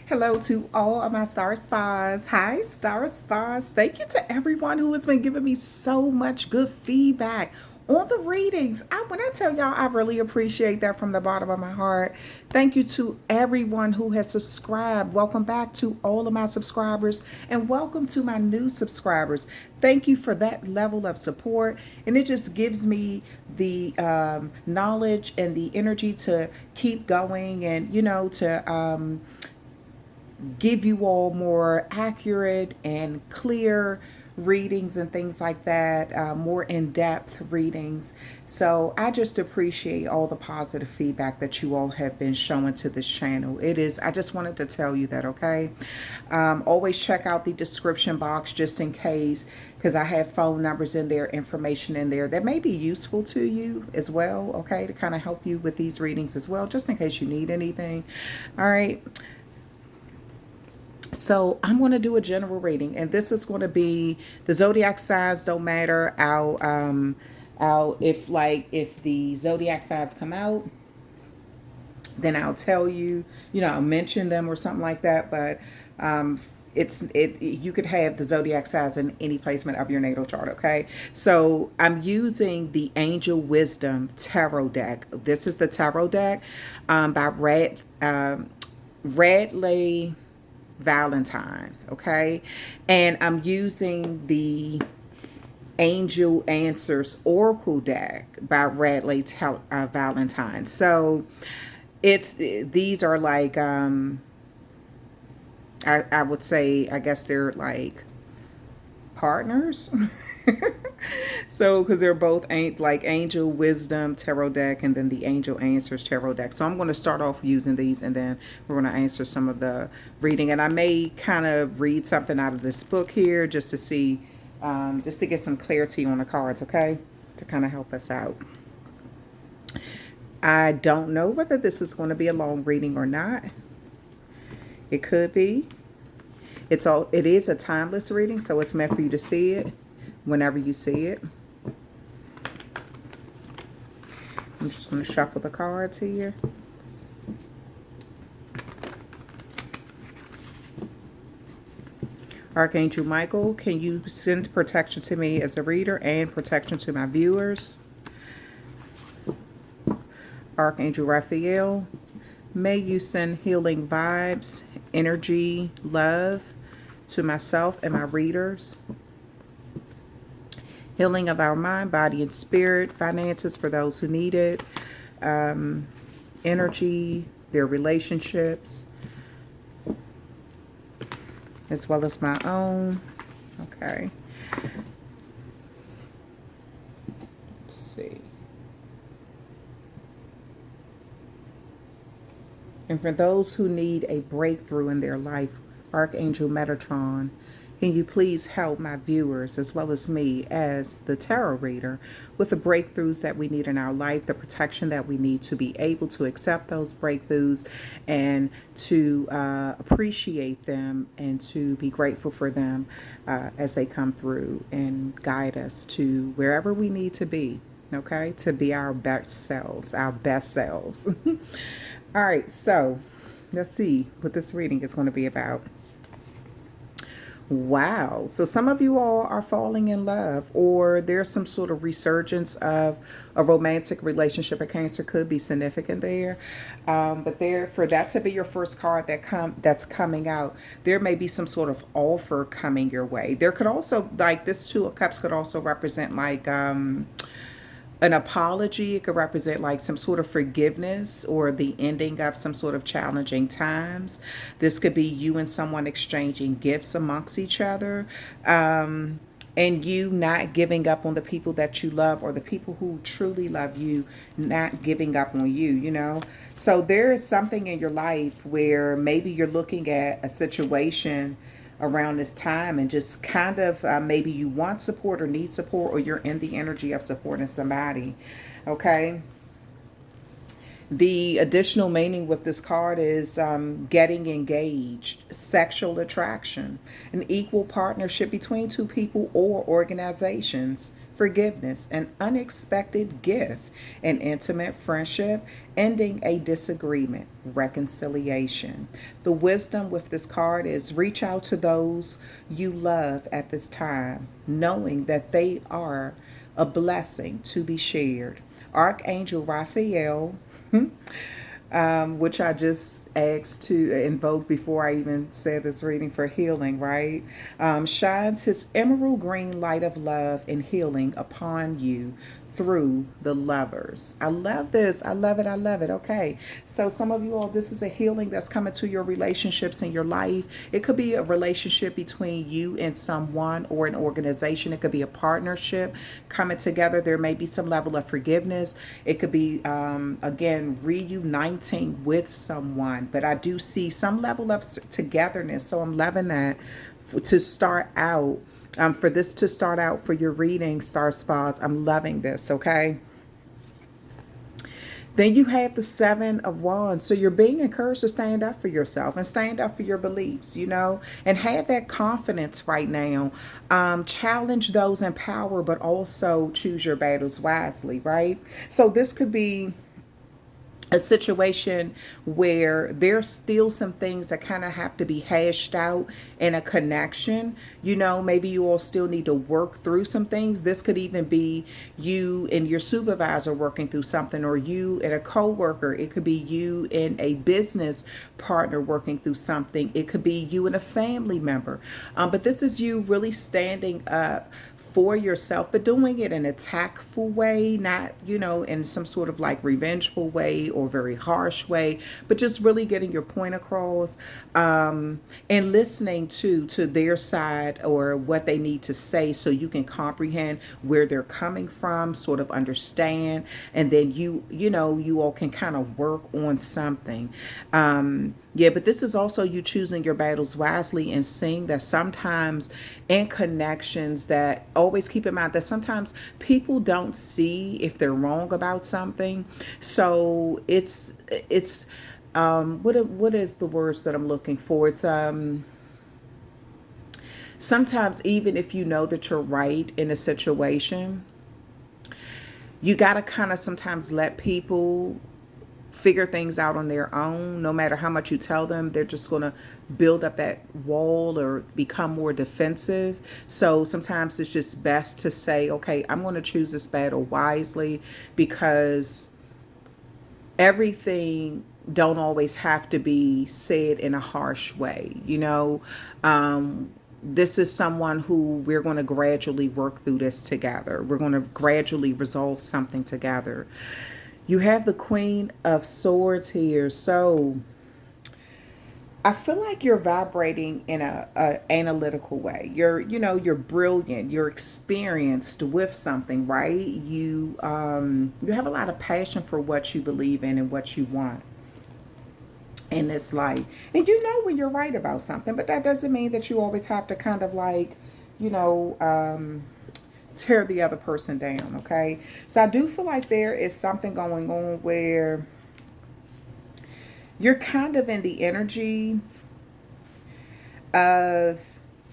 Hello to all of my Star Spas. Hi, Star Spas. Thank you to everyone who has been giving me so much good feedback on the readings. When I tell y'all, I really appreciate that from the bottom of my heart. Thank you to everyone who has subscribed. Welcome back to all of my subscribers and welcome to my new subscribers. Thank you for that level of support. And it just gives me the knowledge and the energy to keep going and, to give you all more accurate and clear readings and things like that, more in-depth readings. So I just appreciate all the positive feedback that you all have been showing to this channel. I just wanted to tell you that, okay? Always check out the description box just in case, because I have phone numbers in there, information in there that may be useful to you as well, okay, to kind of help you with these readings as well, just in case you need anything. All right. So I'm going to do a general reading, and this is going to be the zodiac signs don't matter. If the zodiac signs come out, then I'll tell you, I'll mention them or something like that. But you could have the zodiac signs in any placement of your natal chart. Okay, so I'm using the Angel Wisdom Tarot deck. This is the tarot deck by Radley Valentine, okay? And I'm using the Angel Answers Oracle deck by Valentine. So these are like I would say, I guess they're like partners. So because they're both like Angel Wisdom Tarot deck and then the Angel Answers Tarot deck. So I'm going to start off using these, and then we're going to answer some of the reading, and I may kind of read something out of this book here just to see, just to get some clarity on the cards, okay, to kind of help us out. I don't know whether this is going to be a long reading or not. It could be. It is a timeless reading, so it's meant for you to see it whenever you see it. I'm just going to shuffle the cards here. Archangel Michael, can you send protection to me as a reader and protection to my viewers? Archangel Raphael, may you send healing vibes, energy, love to myself and my readers. Healing of our mind, body, and spirit. Finances for those who need it. Energy, their relationships, as well as my own. Okay. Let's see. And for those who need a breakthrough in their life, Archangel Metatron, can you please help my viewers as well as me as the tarot reader with the breakthroughs that we need in our life, the protection that we need to be able to accept those breakthroughs and to appreciate them and to be grateful for them as they come through and guide us to wherever we need to be, okay, to be our best selves, our best selves. All right, so let's see what this reading is going to be about. Wow. So some of you all are falling in love, or there's some sort of resurgence of a romantic relationship. A Cancer could be significant there. But for that to be your first card that's coming out, there may be some sort of offer coming your way. There could also, like, this Two of Cups could also represent like an apology. It could represent like some sort of forgiveness or the ending of some sort of challenging times. This could be you and someone exchanging gifts amongst each other, and you not giving up on the people that you love, or the people who truly love you not giving up on you. So there is something in your life where maybe you're looking at a situation around this time and just kind of maybe you want support or need support, or you're in the energy of supporting somebody, okay? The additional meaning with this card is getting engaged, sexual attraction, an equal partnership between two people or organizations, forgiveness, an unexpected gift, an intimate friendship, ending a disagreement, reconciliation. The wisdom with this card is reach out to those you love at this time, knowing that they are a blessing to be shared. Archangel Raphael, which I just asked to invoke before I even said this reading for healing, right? Shines his emerald green light of love and healing upon you through the lovers. I love this. I love it. I love it. Okay. So, some of you all, this is a healing that's coming to your relationships in your life. It could be a relationship between you and someone or an organization. It could be a partnership coming together. There may be some level of forgiveness. It could be, again, reuniting with someone. But I do see some level of togetherness. So, I'm loving that to start out. For this to start out for your reading, Star Spas, I'm loving this, okay? Then you have the Seven of Wands. So you're being encouraged to stand up for yourself and stand up for your beliefs, and have that confidence right now. Challenge those in power, but also choose your battles wisely, right? So this could be a situation where there's still some things that kind of have to be hashed out in a connection. Maybe you all still need to work through some things. This could even be you and your supervisor working through something, or you and a coworker. It could be you and a business partner working through something. It could be you and a family member. But this is you really standing up for yourself, but doing it in a tactful way, not, in some sort of like revengeful way or very harsh way, but just really getting your point across, and listening to their side or what they need to say so you can comprehend where they're coming from, sort of understand, and then you all can kind of work on something. Yeah, but this is also you choosing your battles wisely and seeing that sometimes in connections, that always keep in mind that sometimes people don't see if they're wrong about something. So it's what is the words that I'm looking for? It's sometimes even if you know that you're right in a situation, you got to kind of sometimes let people figure things out on their own. No matter how much you tell them, they're just going to build up that wall or become more defensive. So sometimes it's just best to say, okay, I'm going to choose this battle wisely, because everything don't always have to be said in a harsh way. This is someone who we're going to gradually work through this together. We're going to gradually resolve something together. You have the Queen of Swords here. So I feel like you're vibrating in a analytical way. You're brilliant. You're experienced with something, right? You have a lot of passion for what you believe in and what you want in this life. And when you're right about something, but that doesn't mean that you always have to kind of like, tear the other person down, okay? So I do feel like there is something going on where you're kind of in the energy of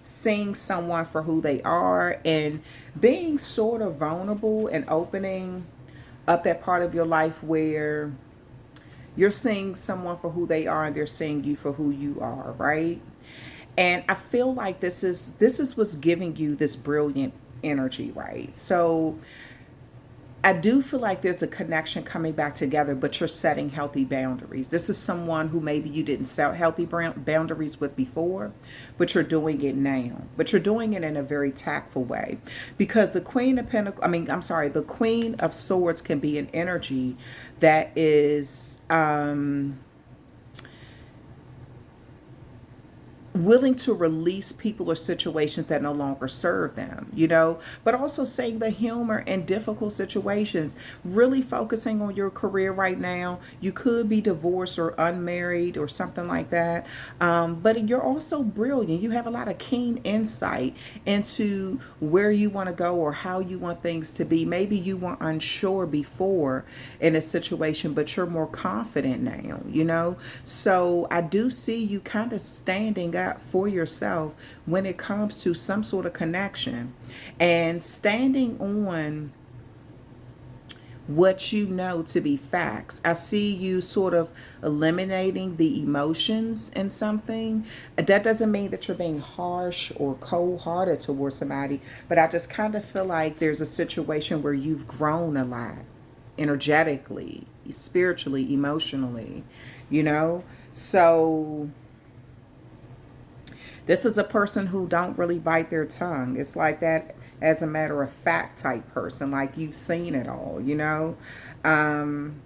seeing someone for who they are and being sort of vulnerable and opening up that part of your life where you're seeing someone for who they are and they're seeing you for who you are, right? And I feel like this is what's giving you this brilliant energy, right? So I do feel like there's a connection coming back together, but you're setting healthy boundaries. This is someone who maybe you didn't set healthy boundaries with before, but you're doing it now. But you're doing it in a very tactful way, because the Queen of the Queen of Swords can be an energy that is willing to release people or situations that no longer serve them, but also saying the humor in difficult situations, really focusing on your career right now. You could be divorced or unmarried or something like that. But you're also brilliant. You have a lot of keen insight into where you want to go or how you want things to be. Maybe you were unsure before in a situation, but you're more confident now, So I do see you kind of standing up up for yourself when it comes to some sort of connection and standing on what you know to be facts. I see you sort of eliminating the emotions in something. That doesn't mean that you're being harsh or cold-hearted towards somebody, but I just kind of feel like there's a situation where you've grown a lot energetically, spiritually, emotionally, you know? So this is a person who don't really bite their tongue. It's like that as a matter of fact type person, like you've seen it all, you know? Um,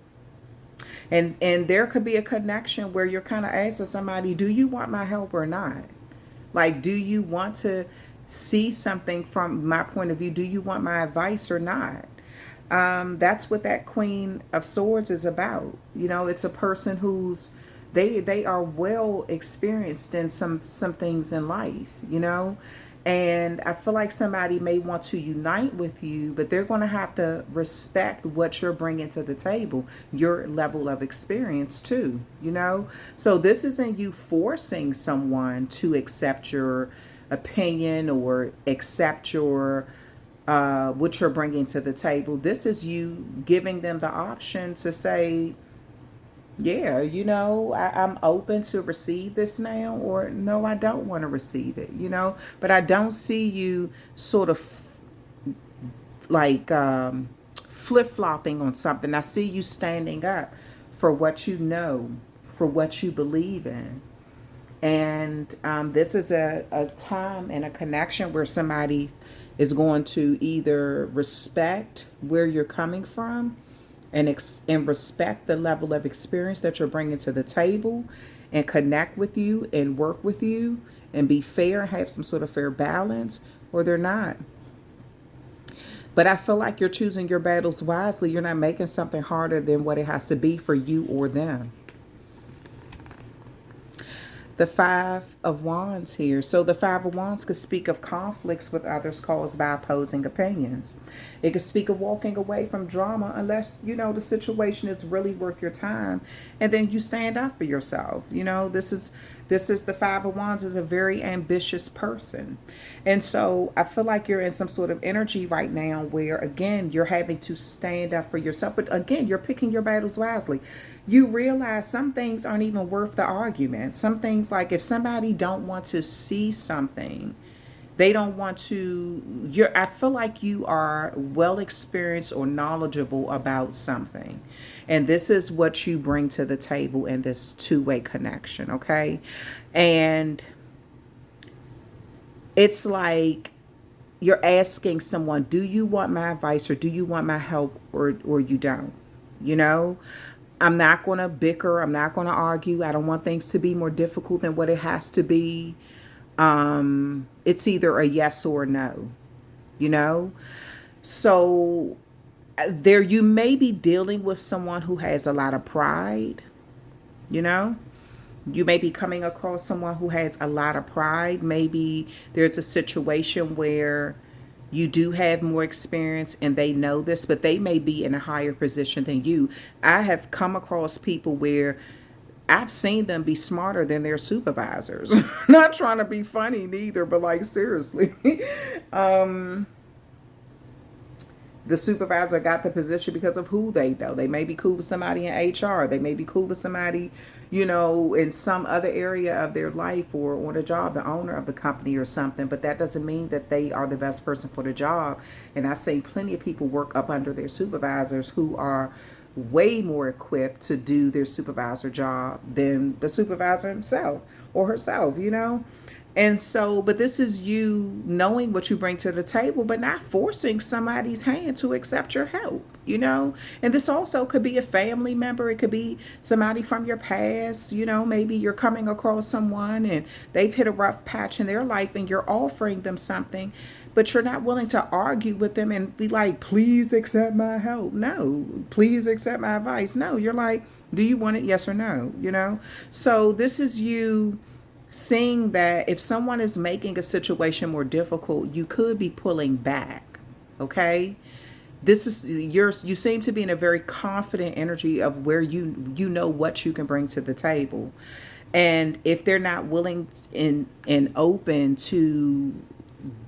and there could be a connection where you're kind of asking somebody, do you want my help or not? Like, do you want to see something from my point of view? Do you want my advice or not? That's what that Queen of Swords is about. You know, it's a person who's they are well experienced in some things in life, you know. And I feel like somebody may want to unite with you, but they're going to have to respect what you're bringing to the table, your level of experience too, you know. So this isn't you forcing someone to accept your opinion or accept your what you're bringing to the table. This is you giving them the option to say, yeah, you know, I'm open to receive this now, or no, I don't want to receive it, you know. But I don't see you sort of like flip-flopping on something. I see you standing up for what you know, for what you believe in. And this is a time and a connection where somebody is going to either respect where you're coming from and respect the level of experience that you're bringing to the table and connect with you and work with you and be fair, have some sort of fair balance, or they're not. But I feel like you're choosing your battles wisely. You're not making something harder than what it has to be for you or them. The Five of Wands here. So the Five of Wands could speak of conflicts with others caused by opposing opinions. It could speak of walking away from drama unless, you know, the situation is really worth your time. And then you stand up for yourself. You know, this is the Five of Wands is a very ambitious person. And so I feel like you're in some sort of energy right now where, again, you're having to stand up for yourself. But again, you're picking your battles wisely. You realize some things aren't even worth the argument. Some things, like if somebody don't want to see something, they don't want to, I feel like you are well experienced or knowledgeable about something. And this is what you bring to the table in this two-way connection, okay? And it's like you're asking someone, do you want my advice or do you want my help, or you don't? You know? I'm not going to bicker. I'm not going to argue. I don't want things to be more difficult than what it has to be. It's either a yes or a no, you know? So there you may be dealing with someone who has a lot of pride, you know? You may be coming across someone who has a lot of pride. Maybe there's a situation where you do have more experience and they know this, but they may be in a higher position than you. I have come across people where I've seen them be smarter than their supervisors. Not trying to be funny neither, but like seriously. The supervisor got the position because of who they know. They may be cool with somebody in HR. They may be cool with somebody, you know, in some other area of their life or on a job, the owner of the company or something. But that doesn't mean that they are the best person for the job. And I've seen plenty of people work up under their supervisors who are way more equipped to do their supervisor job than the supervisor himself or herself, you know. And so, but this is you knowing what you bring to the table, but not forcing somebody's hand to accept your help, you know. And this also could be a family member. It could be somebody from your past, you know. Maybe you're coming across someone and they've hit a rough patch in their life and you're offering them something, but you're not willing to argue with them and be like, please accept my help. No, please accept my advice. No, you're like, do you want it? Yes or no, you know. So this is you seeing that if someone is making a situation more difficult, you could be pulling back, okay? This is you seem to be in a very confident energy of where you know what you can bring to the table. And if they're not willing and open to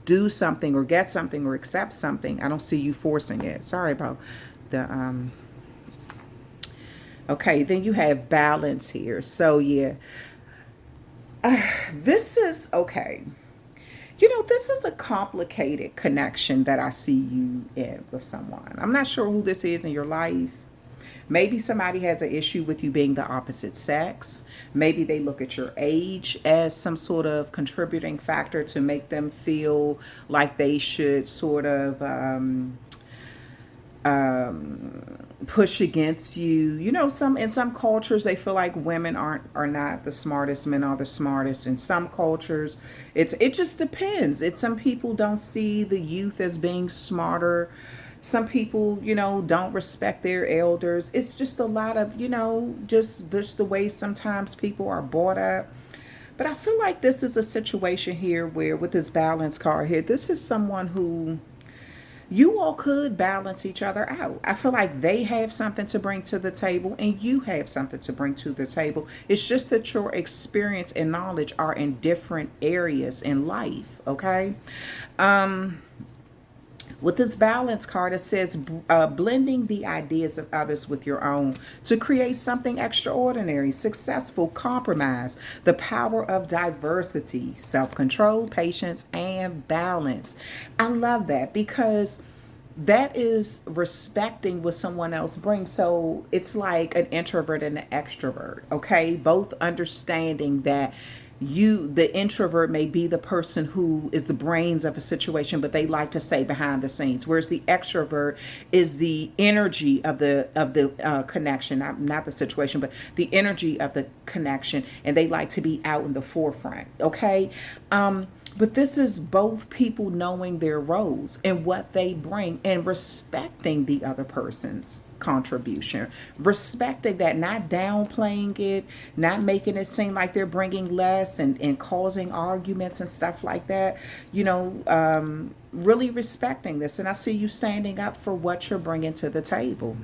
do something or get something or accept something, I don't see you forcing it. Sorry about the okay, then you have balance here. So yeah, this is okay. This is a complicated connection that I see you in with someone. I'm not sure who this is in your life. Maybe somebody has an issue with you being the opposite sex. Maybe they look at your age as some sort of contributing factor to make them feel like they should sort of push against you. Some in some cultures they feel like women are not the smartest, men are the smartest. In some cultures, it just depends. Some people don't see the youth as being smarter. Some people, don't respect their elders. It's just a lot of, just the way sometimes people are brought up. But I feel like this is a situation here where with this balance card here, this is someone who you all could balance each other out. I feel like they have something to bring to the table and you have something to bring to the table. It's just that your experience and knowledge are in different areas in life, okay? With this balance card, it says blending the ideas of others with your own to create something extraordinary, successful, compromise, the power of diversity, self-control, patience, and balance. I love that because that is respecting what someone else brings. So it's like an introvert and an extrovert, okay? Both understanding that the introvert may be the person who is the brains of a situation, but they like to stay behind the scenes, whereas the extrovert is the energy of the connection, not the situation, but the energy of the connection, and they like to be out in the forefront, okay? But this is both people knowing their roles and what they bring and respecting the other person's contribution, respecting that, not downplaying it, not making it seem like they're bringing less and causing arguments and stuff like that. Really respecting this. And I see you standing up for what you're bringing to the table.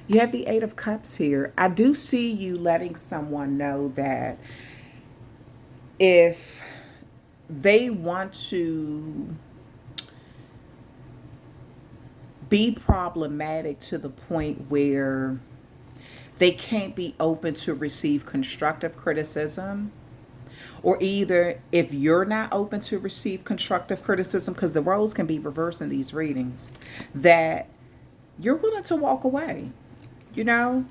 You have the Eight of Cups here. I do see you letting someone know that if they want to be problematic to the point where they can't be open to receive constructive criticism, or either if you're not open to receive constructive criticism, because the roles can be reversed in these readings, that you're willing to walk away. you know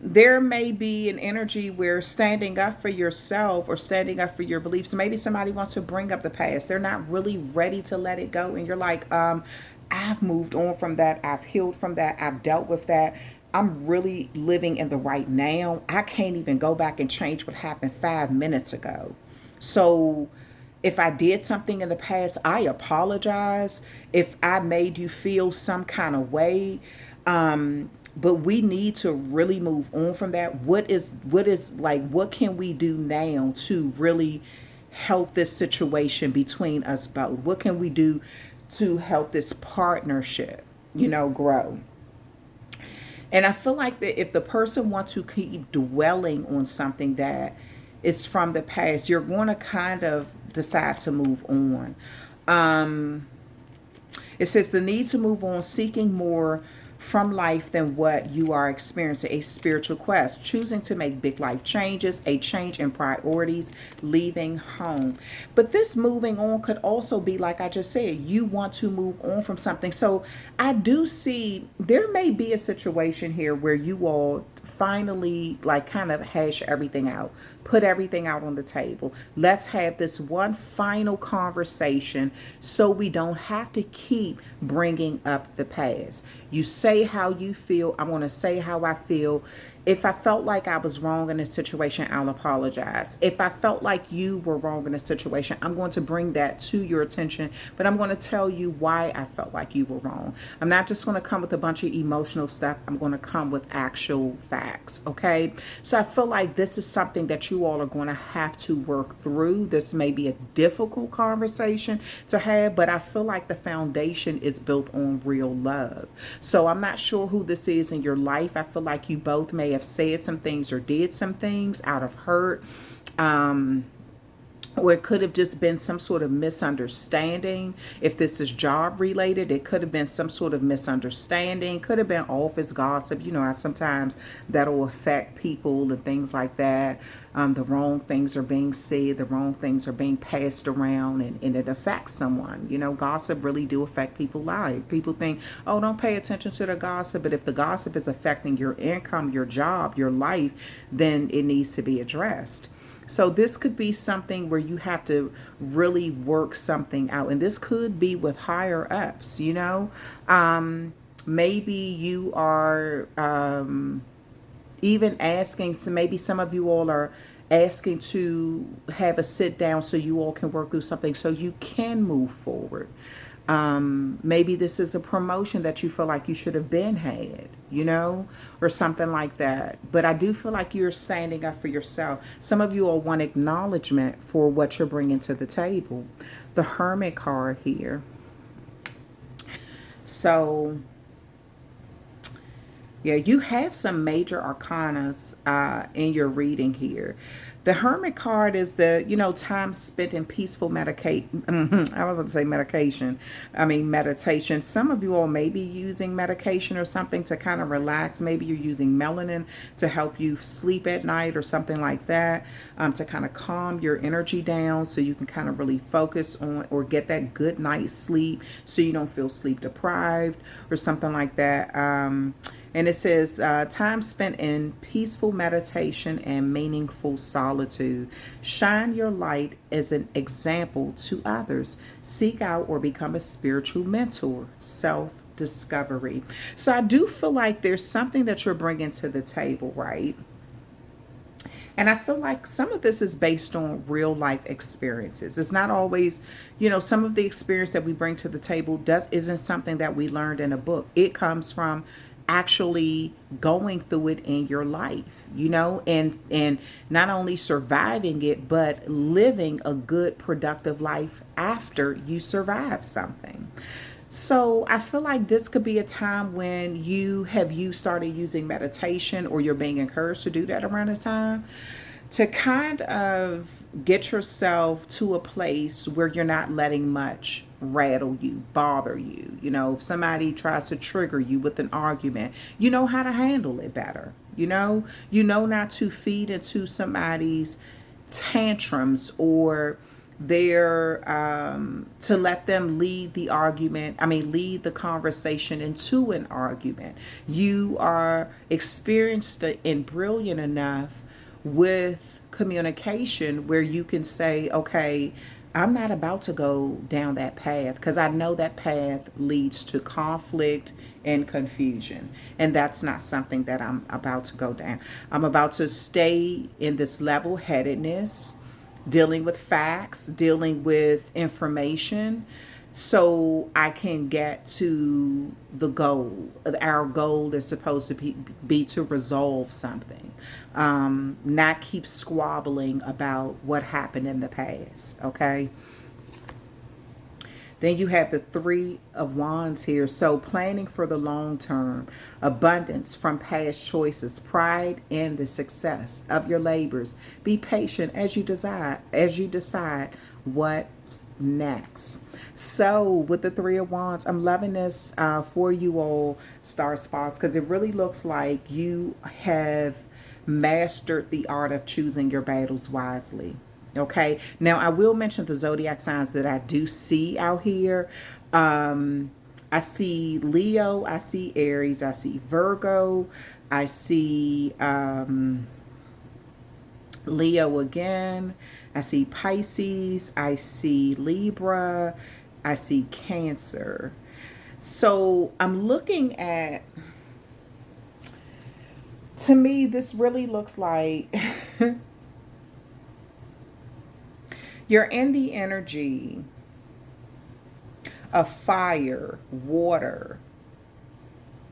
there may be an energy where standing up for yourself or standing up for your beliefs, maybe somebody wants to bring up the past, they're not really ready to let it go, and you're like, I've moved on from that, I've healed from that, I've dealt with that, I'm really living in the right now, I can't even go back and change what happened 5 minutes ago. So if I did something in the past, I apologize. If I made you feel some kind of way, but we need to really move on from that. What can we do now to really help this situation between us both? What can we do to help this partnership, grow? And I feel like that if the person wants to keep dwelling on something that is from the past, you're going to kind of decide to move on. It says the need to move on, seeking more from life than what you are experiencing, a spiritual quest, choosing to make big life changes, a change in priorities, leaving home. But this moving on could also be, like I just said, you want to move on from something. So I do see there may be a situation here where you all finally kind of hash everything out, put everything out on the table. Let's have this one final conversation so we don't have to keep bringing up the past. You say how you feel, I want to say how I feel. If I felt like I was wrong in this situation, I'll apologize. If I felt like you were wrong in this situation, I'm going to bring that to your attention, but I'm going to tell you why I felt like you were wrong. I'm not just going to come with a bunch of emotional stuff. I'm going to come with actual facts, okay? So I feel like this is something that you all are going to have to work through. This may be a difficult conversation to have, but I feel like the foundation is built on real love. So I'm not sure who this is in your life. I feel like you both may have said some things or did some things out of hurt. Or it could have just been some sort of misunderstanding. If this is job related, it could have been some sort of misunderstanding. Could have been office gossip. You know how sometimes that'll affect people and things like that. The wrong things are being said, the wrong things are being passed around, and it affects someone. You know, gossip really do affect people's lives. People think, oh, don't pay attention to the gossip. But if the gossip is affecting your income, your job, your life, then it needs to be addressed. So this could be something where you have to really work something out. And this could be with higher ups, you know. Maybe you are even asking, so maybe some of you all are asking to have a sit down so you all can work through something so you can move forward. Maybe this is a promotion that you feel like you should have been had, you know, or something like that. But I do feel like you're standing up for yourself. Some of you all want acknowledgement for what you're bringing to the table. The Hermit card here. So, yeah, you have some major arcanas in your reading here. The Hermit card is the, you know, time spent in peaceful medication. I was going to say medication. I mean, meditation. Some of you all may be using medication or something to kind of relax. Maybe you're using melanin to help you sleep at night or something like that, to kind of calm your energy down so you can kind of really focus on or get that good night's sleep so you don't feel sleep deprived or something like that. And it says, time spent in peaceful meditation and meaningful solitude. Shine your light as an example to others. Seek out or become a spiritual mentor. Self-discovery. So I do feel like there's something that you're bringing to the table, right? And I feel like some of this is based on real life experiences. It's not always, you know, some of the experience that we bring to the table isn't something that we learned in a book. It comes from actually going through it in your life, you know, and not only surviving it, but living a good, productive life after you survive something. So I feel like this could be a time when you started using meditation or you're being encouraged to do that around this time to kind of get yourself to a place where you're not letting much rattle you, bother you. You know, if somebody tries to trigger you with an argument, you know how to handle it better. You know not to feed into somebody's tantrums or their to let them lead the argument, lead the conversation into an argument. You are experienced and brilliant enough with communication where you can say, okay, I'm not about to go down that path because I know that path leads to conflict and confusion. And that's not something that I'm about to go down. I'm about to stay in this level headedness, dealing with facts, dealing with information, so I can get to the goal. Our goal is supposed to be to resolve something, not keep squabbling about what happened in the past, okay? Then you have the Three of Wands here. So planning for the long term, abundance from past choices, pride in the success of your labors. Be patient as you decide what next. So with the Three of Wands, I'm loving this for you all, star spots, because it really looks like you have mastered the art of choosing your battles wisely. Okay. Now I will mention the zodiac signs that I do see out here. I see Leo, I see Aries, I see Virgo, I see Leo again, I see Pisces, I see Libra, I see Cancer. So I'm looking at, to me, this really looks like you're in the energy of fire, water,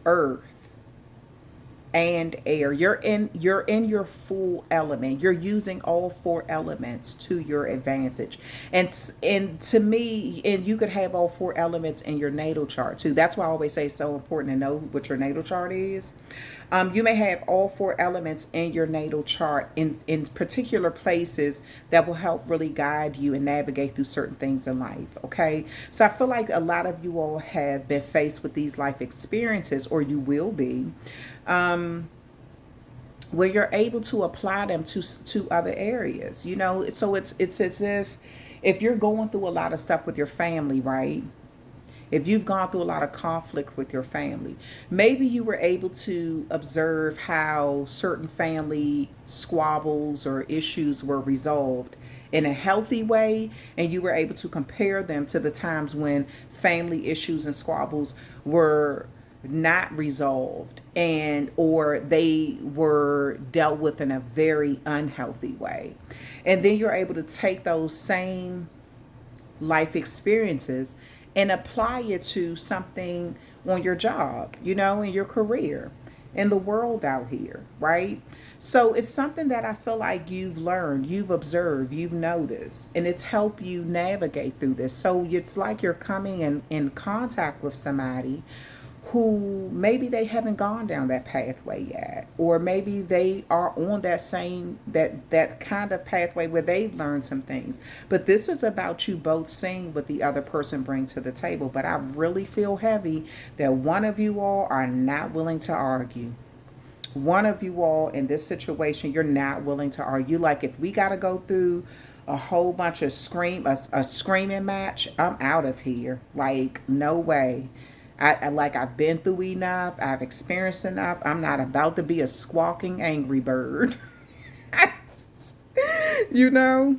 earth, and air. You're in your full element. You're using all four elements to your advantage. And to me, and you could have all four elements in your natal chart too. That's why I always say it's so important to know what your natal chart is. You may have all four elements in your natal chart in particular places that will help really guide you and navigate through certain things in life. Okay. So I feel like a lot of you all have been faced with these life experiences, or you will be, where you're able to apply them to other areas. So it's as if you're going through a lot of stuff with your family, right? If you've gone through a lot of conflict with your family, maybe you were able to observe how certain family squabbles or issues were resolved in a healthy way, and you were able to compare them to the times when family issues and squabbles were not resolved, and or they were dealt with in a very unhealthy way. And then you're able to take those same life experiences and apply it to something on your job, in your career, in the world out here, right? So it's something that I feel like you've learned, you've observed, you've noticed, and it's helped you navigate through this. So it's like you're coming in contact with somebody who maybe they haven't gone down that pathway yet, or maybe they are on that kind of pathway where they've learned some things. But this is about you both seeing what the other person brings to the table. But I really feel heavy that one of you all are not willing to argue. One of you all in this situation, you're not willing to argue. Like, if we got to go through a whole bunch of a screaming match, I'm out of here. Like, no way. I've been through enough. I've experienced enough. I'm not about to be a squawking angry bird. you know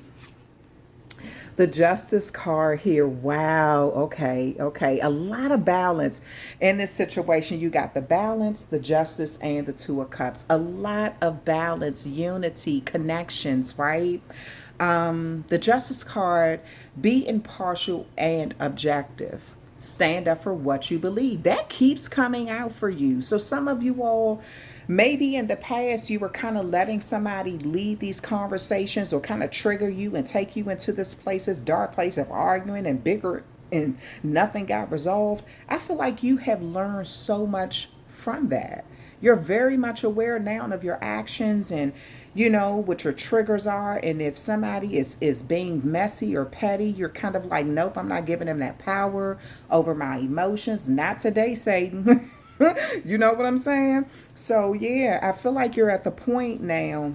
the justice card here. Wow. Okay. A lot of balance in this situation. You got the balance, the justice, and the two of cups. A lot of balance, unity, connections, right? The justice card: be impartial and objective. Stand up for what you believe. That keeps coming out for you. So some of you all, maybe in the past, you were kind of letting somebody lead these conversations or kind of trigger you and take you into this dark place of arguing and bigger, and nothing got resolved. I feel like you have learned so much from that. You're very much aware now of your actions, and what your triggers are. And if somebody is being messy or petty, you're kind of like, nope, I'm not giving them that power over my emotions. Not today, Satan. You know what I'm saying? So yeah, I feel like you're at the point now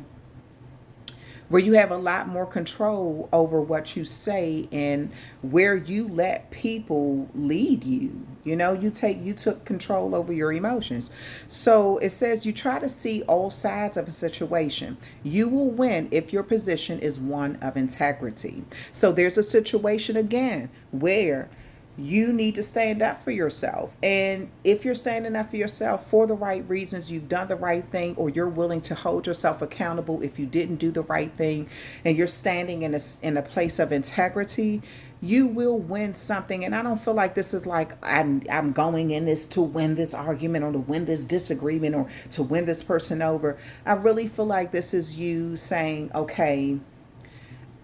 where you have a lot more control over what you say and where you let people lead you. You took control over your emotions. So it says you try to see all sides of a situation. You will win if your position is one of integrity. So there's a situation again where you need to stand up for yourself. And if you're standing up for yourself for the right reasons, you've done the right thing, or you're willing to hold yourself accountable if you didn't do the right thing, and you're standing in a place of integrity, you will win something. And I don't feel like this is like I'm going in this to win this argument or to win this disagreement or to win this person over. I really feel like this is you saying, okay,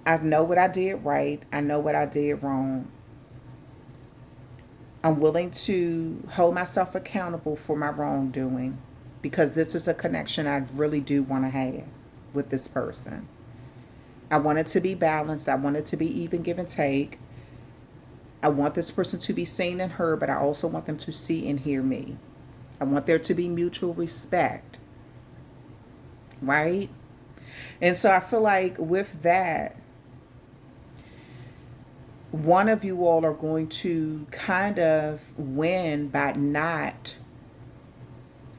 I know what I did right. I know what I did wrong. I'm willing to hold myself accountable for my wrongdoing, because this is a connection I really do want to have with this person. I want it to be balanced. I want it to be even, give and take. I want this person to be seen and heard, but I also want them to see and hear me. I want there to be mutual respect, right? And so I feel like with that, one of you all are going to kind of win by not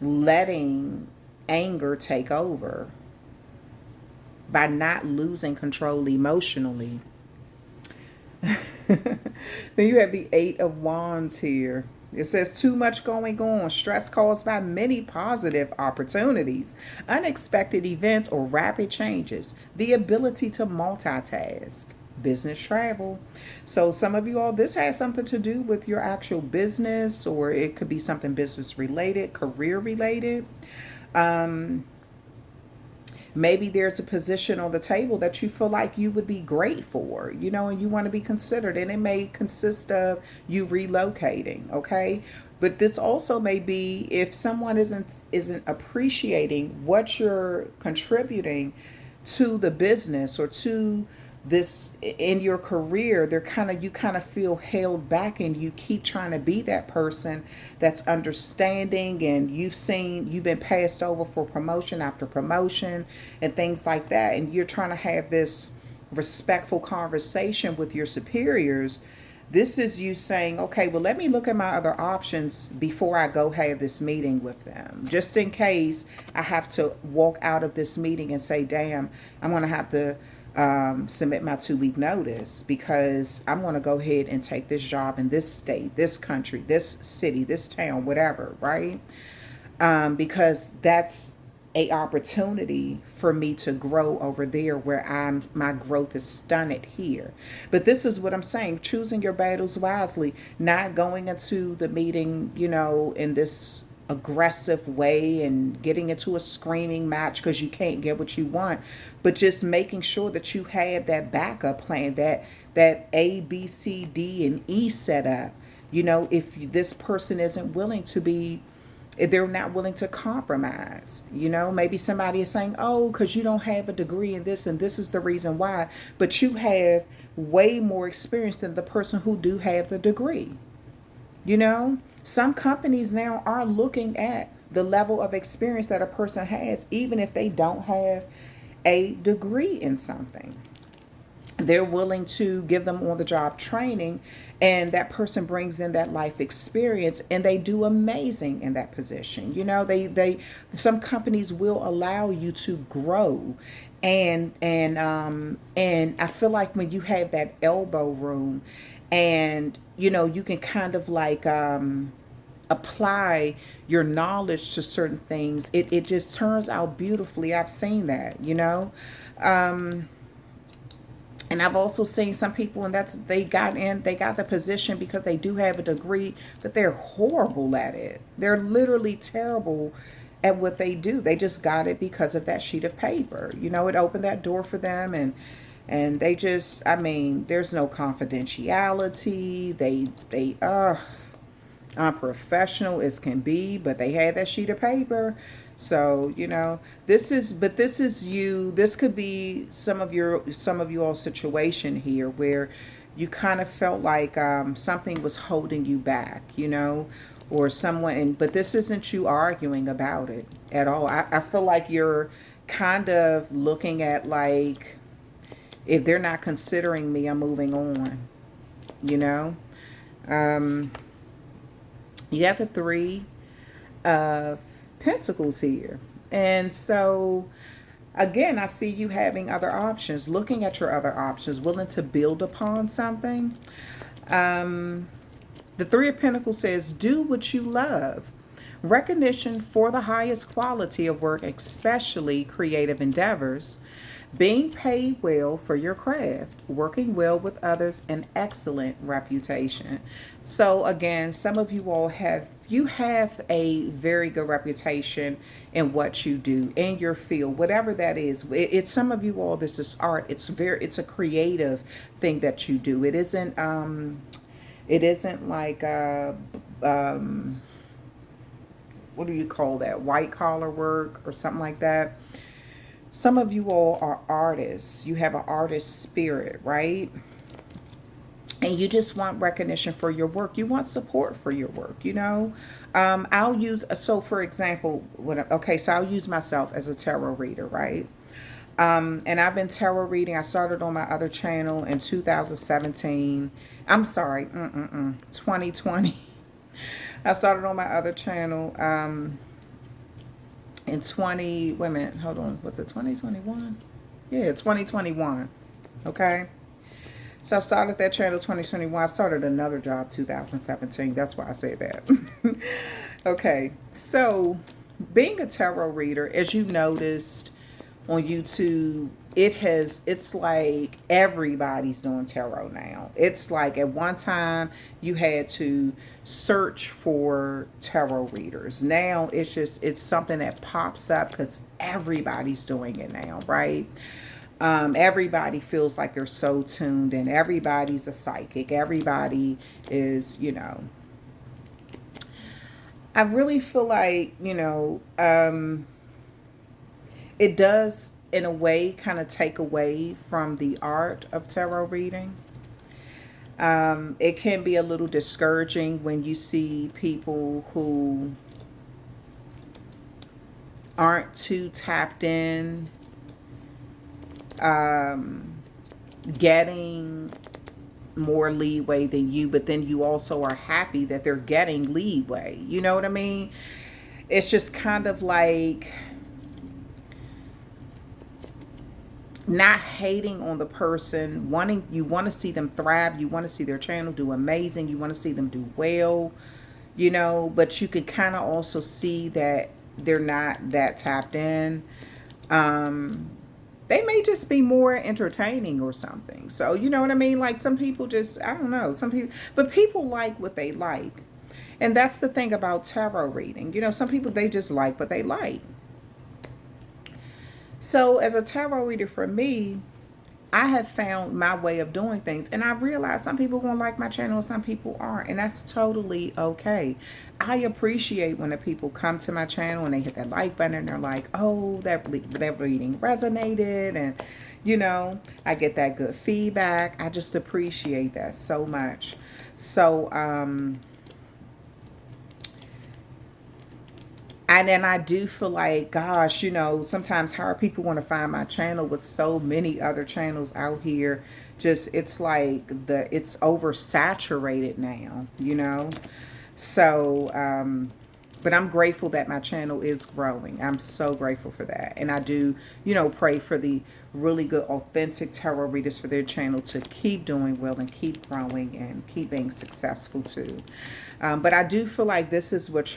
letting anger take over, by not losing control emotionally. Then you have the Eight of Wands here. It says too much going on, stress caused by many positive opportunities, unexpected events, or rapid changes, the ability to multitask, business travel. So some of you all, this has something to do with your actual business, or it could be something business related, career related. Maybe there's a position on the table that you feel like you would be great for, and you want to be considered. And it may consist of you relocating, okay? But this also may be if someone isn't appreciating what you're contributing to the business or to this in your career. They're you kind of feel held back, and you keep trying to be that person that's understanding, and you've been passed over for promotion after promotion and things like that, and you're trying to have this respectful conversation with your superiors. This is you saying, okay, well, let me look at my other options before I go have this meeting with them, just in case I have to walk out of this meeting and say, damn, I'm going to have to submit my 2-week notice because I'm going to go ahead and take this job in this state, this country, this city, this town, whatever, right? Because that's a opportunity for me to grow over there where my growth is stunted here. But this is what I'm saying, choosing your battles wisely, not going into the meeting, in this aggressive way and getting into a screaming match because you can't get what you want, but just making sure that you have that backup plan, that A, B, C, D, and E set up. If this person isn't willing to be, if they're not willing to compromise, maybe somebody is saying, oh, because you don't have a degree in this and this is the reason why, but you have way more experience than the person who do have the degree. Some companies now are looking at the level of experience that a person has, even if they don't have a degree in something. They're willing to give them on the job training, and that person brings in that life experience, and they do amazing in that position. They some companies will allow you to grow, and I feel like when you have that elbow room, and you can kind of like apply your knowledge to certain things, it just turns out beautifully. I've seen that. And I've also seen some people, and they got the position because they do have a degree, but they're horrible at it. They're literally terrible at what they do. They just got it because of that sheet of paper. It opened that door for them, and they just, there's no confidentiality. They unprofessional as can be, but they had that sheet of paper. So, this could be some of you all situation here where you kind of felt like something was holding you back, or someone, but this isn't you arguing about it at all. I feel like you're kind of looking at like, if they're not considering me, I'm moving on, You have the 3 of Pentacles here. And so, again, I see you having other options, looking at your other options, willing to build upon something. The 3 of Pentacles says, do what you love. Recognition for the highest quality of work, especially creative endeavors. Being paid well for your craft, working well with others, and excellent reputation. So again, some of you all have a very good reputation in what you do, in your field, whatever that is. It's some of you all, this is art. It's a creative thing that you do. It isn't like what do you call that? White collar work or something like that. Some of you all are artists. You have an artist spirit, right? And you just want recognition for your work. You want support for your work, I'll use, so for example, so I'll use myself as a tarot reader, right? And I've been tarot reading. I started on my other channel in 2017. I'm sorry, 2020. I started on my other channel, in 20, wait a minute, hold on, was it 2021? Yeah, 2021, okay? So I started that channel 2021. I started another job 2017. That's why I say that. Okay, so being a tarot reader, as you noticed on YouTube, it's like everybody's doing tarot now. It's like at one time you had to search for tarot readers. Now it's something that pops up because everybody's doing it now, right? Everybody feels like they're so tuned in. Everybody's a psychic. Everybody is, I really feel like, it does, in a way, kind of take away from the art of tarot reading. It can be a little discouraging when you see people who aren't too tapped in, getting more leeway than you, but then you also are happy that they're getting leeway. You know what I mean? It's just kind of like not hating on the person, you want to see them thrive, you want to see their channel do amazing, you want to see them do well, but you can kind of also see that they're not that tapped in. They may just be more entertaining or something. So, you know what I mean? Like some people just, I don't know, some people, but people like what they like. And that's the thing about tarot reading. Some people, they just like what they like. So as a tarot reader, for me, I have found my way of doing things. And I realize some people won't like my channel and some people aren't. And that's totally okay. I appreciate when the people come to my channel and they hit that like button and they're like, oh, that reading resonated. And, I get that good feedback. I just appreciate that so much. So, and then I do feel like, gosh, sometimes how people want to find my channel with so many other channels out here. Just, it's like it's oversaturated now, So, but I'm grateful that my channel is growing. I'm so grateful for that. And I do, pray for the really good, authentic tarot readers for their channel to keep doing well and keep growing and keep being successful too. But I do feel like this is what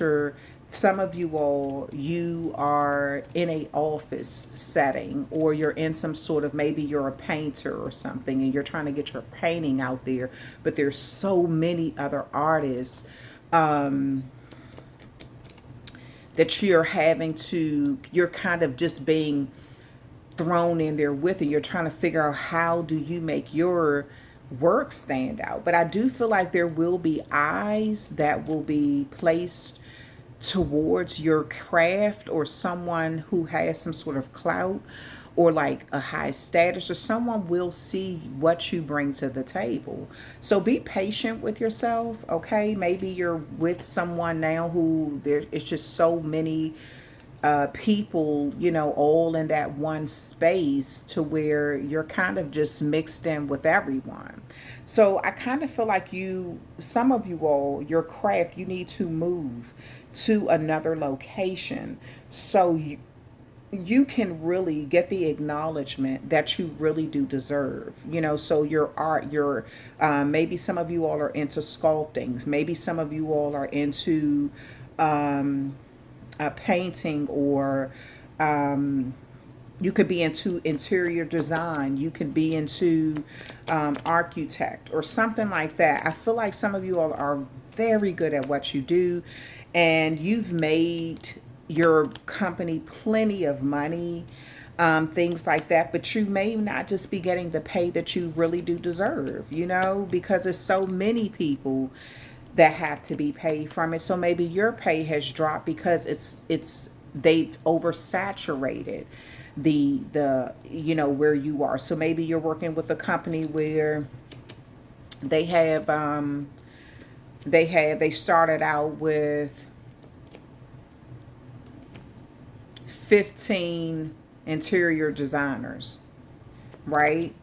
some of you all, you are in a office setting, or you're in some sort of, maybe you're a painter or something and you're trying to get your painting out there, but there's so many other artists that you're kind of just being thrown in there with, and you're trying to figure out how do you make your work stand out. But I do feel like there will be eyes that will be placed towards your craft, or someone who has some sort of clout or like a high status, or someone will see what you bring to the table. So be patient with yourself, okay? Maybe you're with someone now who it's just so many people, all in that one space, to where you're kind of just mixed in with everyone. So I kind of feel like some of you all, your craft, you need to move to another location so you can really get the acknowledgement that you really do deserve. So your art, maybe some of you all are into sculpting, maybe some of you all are into painting, or you could be into interior design, you could be into architect or something like that. I feel like some of you all are very good at what you do, and you've made your company plenty of money, things like that, but you may not just be getting the pay that you really do deserve, because there's so many people that have to be paid from it. So maybe your pay has dropped because they've oversaturated the where you are. So maybe you're working with a company where they started out with 15 interior designers, right?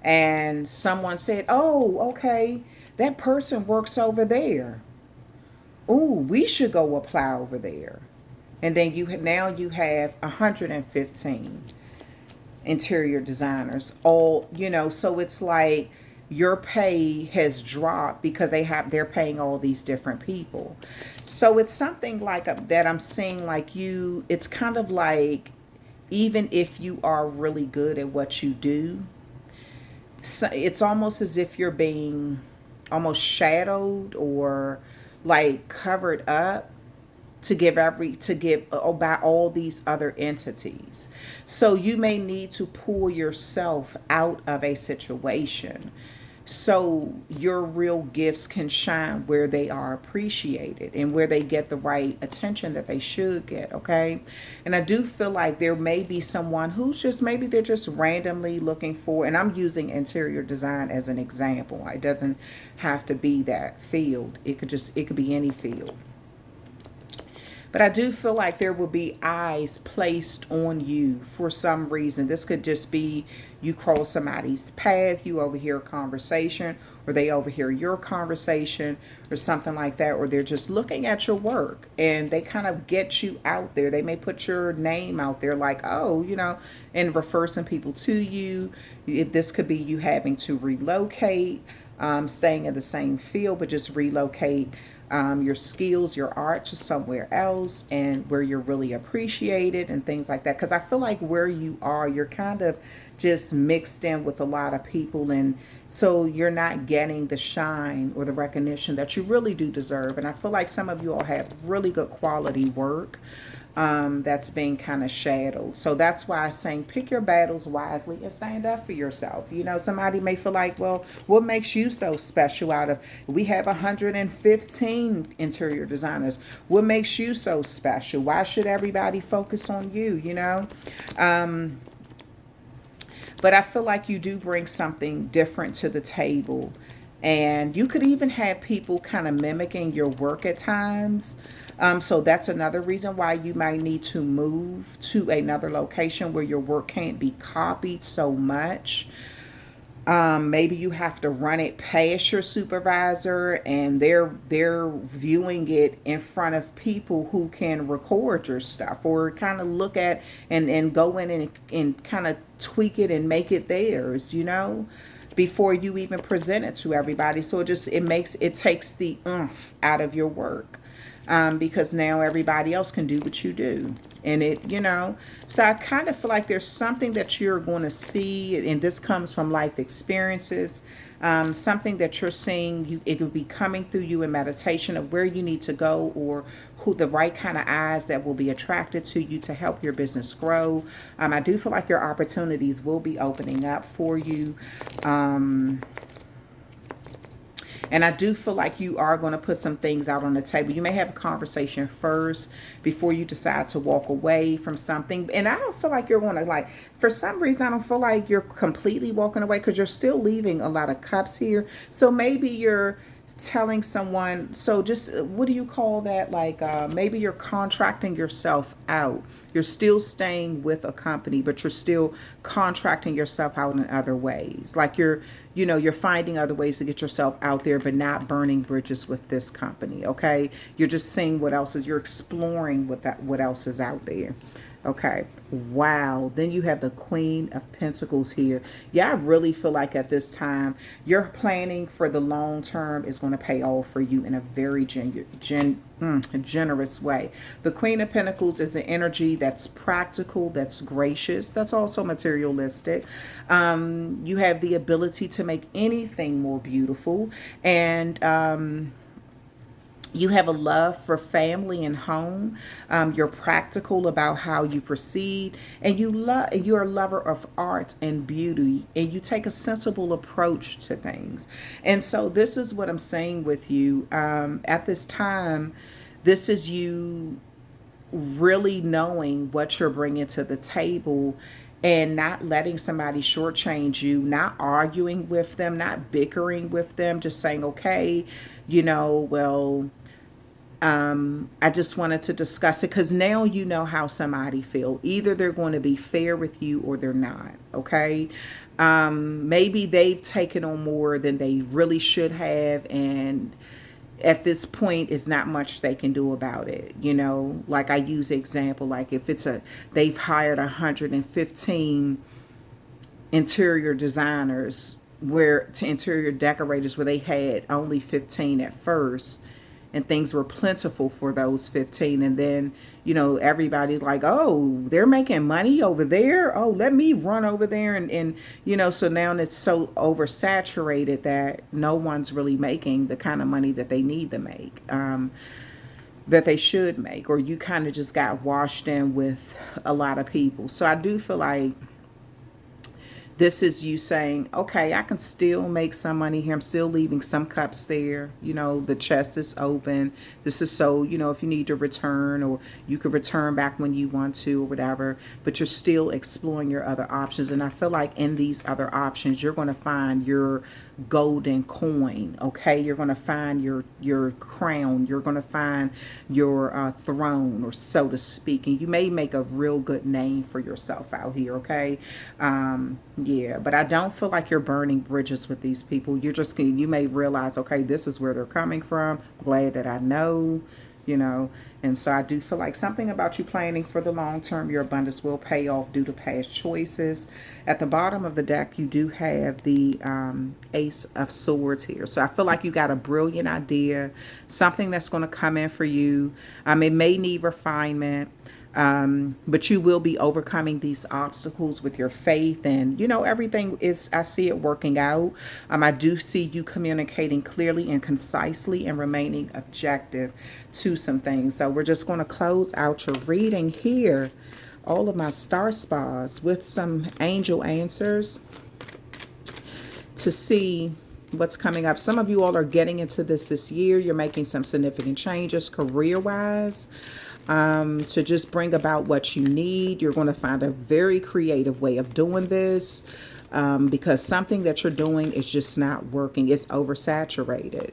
And someone said, oh, okay, that person works over there. Ooh, we should go apply over there. And then you have 115 interior designers, all, so it's like your pay has dropped because they're paying all these different people. So it's something like that I'm seeing, like it's kind of like even if you are really good at what you do, so it's almost as if you're being almost shadowed or like covered up to give by all these other entities. So you may need to pull yourself out of a situation so your real gifts can shine where they are appreciated and where they get the right attention that they should get. Okay. And I do feel like there may be someone who's just, maybe they're just randomly looking for, and I'm using interior design as an example. It doesn't have to be that field. It could be any field. But I do feel like there will be eyes placed on you for some reason. This could just be you cross somebody's path, you overhear a conversation, or they overhear your conversation, or something like that, or they're just looking at your work and they kind of get you out there. They may put your name out there, like, oh, and refer some people to you. This could be you having to relocate, staying in the same field, but just relocate your skills, your art to somewhere else and where you're really appreciated and things like that. Because I feel like where you are, you're kind of just mixed in with a lot of people. And so you're not getting the shine or the recognition that you really do deserve. And I feel like some of you all have really good quality work that's being kind of shadowed. So that's why I'm saying pick your battles wisely and stand up for yourself. Somebody may feel like, well, what makes you so special out of, we have 115 interior designers. What makes you so special? Why should everybody focus on you, But I feel like you do bring something different to the table. And you could even have people kind of mimicking your work at times. So that's another reason why you might need to move to another location where your work can't be copied so much. Maybe you have to run it past your supervisor and they're viewing it in front of people who can record your stuff or kind of look at and go in and kind of tweak it and make it theirs, before you even present it to everybody. So it takes the oomph out of your work. Because now everybody else can do what you do. And so I kind of feel like there's something that you're going to see, and this comes from life experiences, something that you're seeing, it will be coming through you in meditation of where you need to go or who the right kind of eyes that will be attracted to you to help your business grow. I do feel like your opportunities will be opening up for you. And I do feel like you are going to put some things out on the table. You may have a conversation first before you decide to walk away from something. And I don't feel like you're going to, for some reason, I don't feel like you're completely walking away because you're still leaving a lot of cups here. So maybe you're telling someone, so just, what do you call that? Maybe you're contracting yourself out. You're still staying with a company, but you're still contracting yourself out in other ways. Like you're finding other ways to get yourself out there, but not burning bridges with this company. Okay. You're just seeing you're exploring what else is out there. Okay. Wow. Then you have the Queen of Pentacles here. Yeah, I really feel like at this time, your planning for the long term is going to pay off for you in a very generous way. The Queen of Pentacles is an energy that's practical, that's gracious, that's also materialistic. You have the ability to make anything more beautiful. And you have a love for family and home. You're practical about how you proceed, and you're a lover of art and beauty, and you take a sensible approach to things. And so this is what I'm saying with you. At this time, this is you really knowing what you're bringing to the table and not letting somebody shortchange you, not arguing with them, not bickering with them, just saying, okay, well, I just wanted to discuss it because now you know how somebody feel. Either they're going to be fair with you or they're not. Okay. Maybe they've taken on more than they really should have. And at this point, it's not much they can do about it. Like I use the example, like if they've hired 115 interior designers to interior decorators where they had only 15 at first. and things were plentiful for those 15. And then, everybody's like, oh, they're making money over there. Oh, let me run over there. And so now it's so oversaturated that no one's really making the kind of money that they need to make. That they should make, or you kind of just got washed in with a lot of people. So I do feel like this is you saying, okay, I can still make some money here. I'm still leaving some cups there. The chest is open. This is so, if you need to return, or you could return back when you want to or whatever, but you're still exploring your other options. And I feel like in these other options, you're going to find your golden coin. Okay. You're going to find your crown. You're going to find your throne, or so to speak. And you may make a real good name for yourself out here. Okay. Yeah, but I don't feel like you're burning bridges with these people. You may realize, okay, this is where they're coming from. Glad that I know, and so I do feel like something about you planning for the long term. Your abundance will pay off due to past choices. At the bottom of the deck, you do have the Ace of Swords here. So I feel like you got a brilliant idea, something that's going to come in for you. It may need refinement. But you will be overcoming these obstacles with your faith, and everything is, I see it working out. I do see you communicating clearly and concisely and remaining objective to some things. So we're just going to close out your reading here, all of my star spas, with some angel answers to see what's coming up. Some of you all are getting into this year. You're making some significant changes career-wise. To just bring about what you need. You're going to find a very creative way of doing this, because something that you're doing is just not working. It's oversaturated.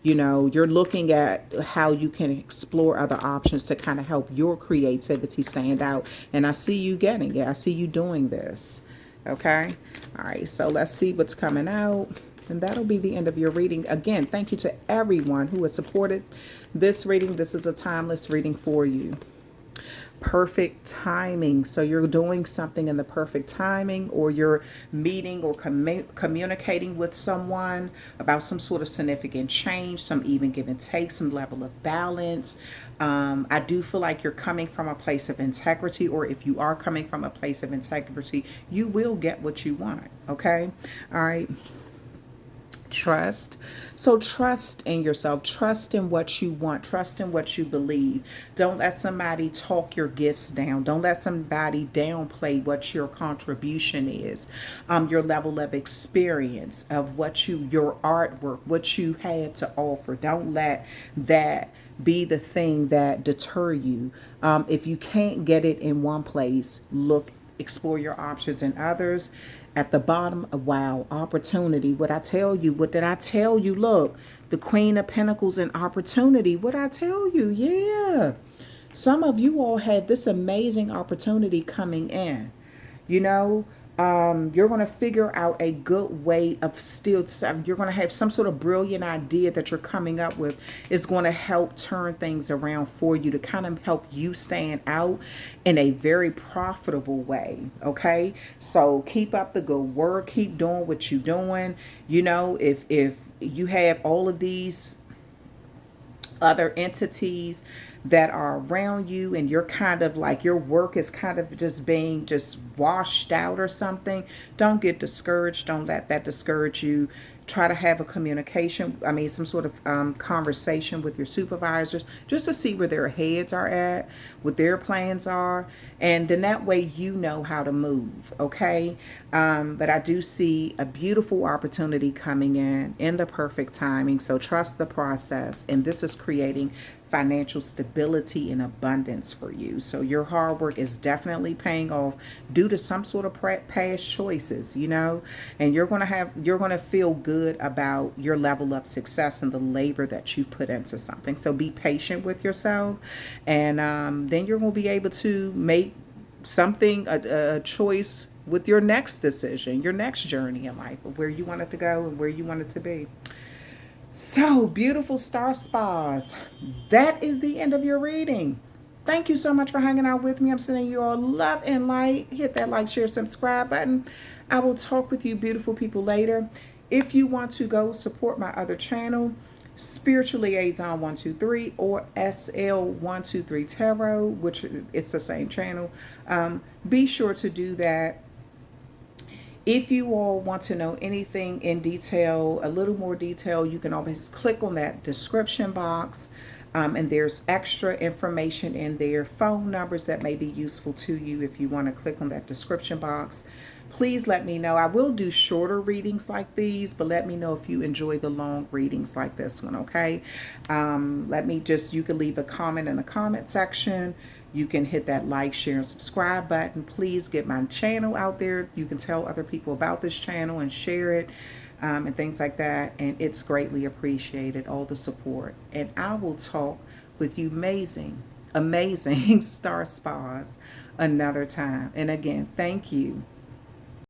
You're looking at how you can explore other options to kind of help your creativity stand out. And I see you getting it. I see you doing this. Okay. All right. So let's see what's coming out. And that'll be the end of your reading. Again, thank you to everyone who has supported this reading. This is a timeless reading for you. Perfect timing. So you're doing something in the perfect timing, or you're meeting or communicating with someone about some sort of significant change, some even give and take, some level of balance. I do feel like you're coming from a place of integrity, or if you are coming from a place of integrity, you will get what you want. Okay. All right. Trust. So trust in yourself. Trust in what you want. Trust in what you believe. Don't let somebody talk your gifts down. Don't let somebody downplay what your contribution is. Your level of experience of your artwork, what you have to offer. Don't let that be the thing that deter you. If you can't get it in one place, explore your options in others. At the bottom, wow, opportunity. What did I tell you? Look, the Queen of Pentacles and opportunity. What I tell you? Yeah. Some of you all have this amazing opportunity coming in. You're going to figure out a good way of you're going to have some sort of brilliant idea that you're coming up with is going to help turn things around for you, to kind of help you stand out in a very profitable way. Okay. So keep up the good work. Keep doing what you're doing. If you have all of these other entities that are around you, and you're kind of like, your work is kind of just being just washed out or something, don't get discouraged. Don't let that discourage you. Try to have a some sort of conversation with your supervisors, just to see where their heads are at, what their plans are. And then that way you know how to move. Okay. But I do see a beautiful opportunity coming in the perfect timing. So trust the process. And this is creating financial stability and abundance for you. So your hard work is definitely paying off due to some sort of past choices, and you're going to feel good about your level of success and the labor that you put into something. So be patient with yourself, and then you're going to be able to make something, a choice with your next decision, your next journey in life, of where you want it to go and where you want it to be. So, beautiful star spas, that is the end of your reading. Thank you so much for hanging out with me. I'm sending you all love and light. Hit that like, share, subscribe button. I will talk with you beautiful people later. If you want to go support my other channel, Spiritual Liaison 123 or SL123 Tarot, which it's the same channel. Be sure to do that. If you all want to know anything in detail, a little more detail, you can always click on that description box. And there's extra information in there, phone numbers that may be useful to you if you want to click on that description box. Please let me know. I will do shorter readings like these, but let me know if you enjoy the long readings like this one, okay? You can leave a comment in the comment section. You can hit that like, share, and subscribe button. Please get my channel out there. You can tell other people about this channel and share it. And things like that, and it's greatly appreciated, all the support. And I will talk with you amazing star spas another time. And again, thank you.